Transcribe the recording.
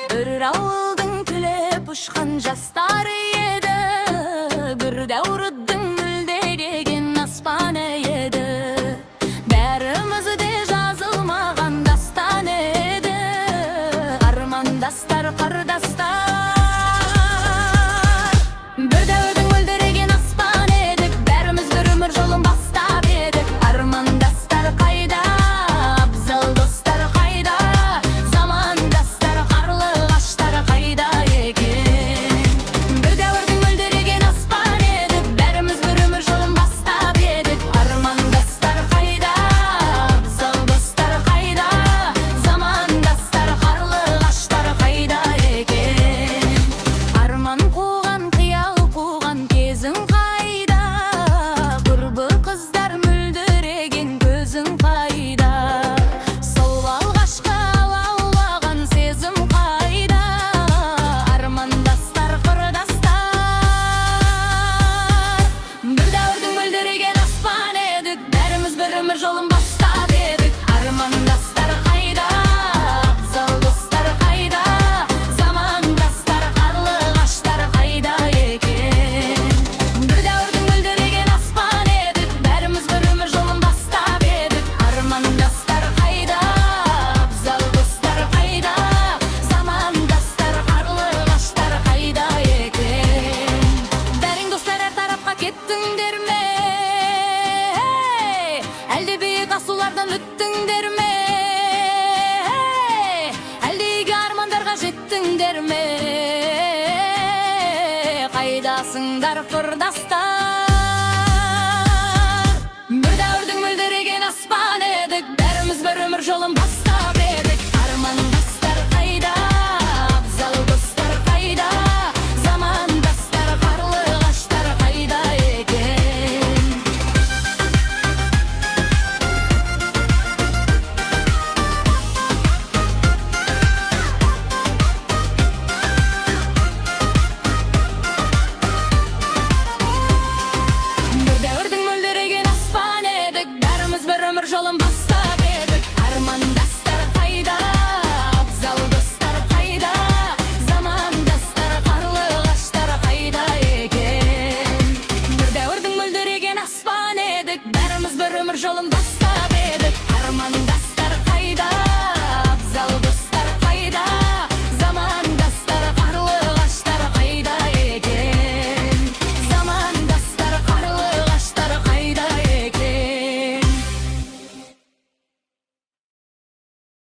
Өр ауылдың түлеп ұшқан жастары еді, бір дәуірдің мүлдереген аспаны еді. Бәрімізде жазылмаған дастан еді, армандастар, қардастар. Бір дәуірдің мөлдіреген аспан едік, бәріміз бір өмір жолын бастап едік. Армандастар қайда, абзал достар қайда, замандастар, қарлығаштар қайда екен. Бір дәуірдің мөлдіреген аспан едік, бәріміз бір өмір жолын бастап едік. Армандастар қайда, абзал достар қайда, замандастар, қарлығаштар қайда екен. Арман қуған, қиял қуған кезің қайда, құрбы қыздар мөлдіреген көзің қайда. Сол алғашқы алаулаған сезім қайда, армандастар, құрдастар. Бір дәуірдің мөлдіреген аспан едік, бәріміз бір өмір жолын бастап едік. Армандастар қайда, абзал достар қайда, замандастар, қарлығаштар қайда екен. Бір дәуірдің мөлдіреген аспан едік, бәріміз бір өмір жолын бастап едік. Армандастар қайда, абзал достар қайда, замандастар, қарлығаштар қайда екен. Бәрің достар әр тарапқа кеттіңдер ме? Әлде биік асулардан өттіңдер ме? Әлде игі армандарға жеттіңдер ме? Қайдасыңдар, құрдастар? Бір дәуірдің мөлдіреген аспан едік, бәріміз бір өмір жолын бастап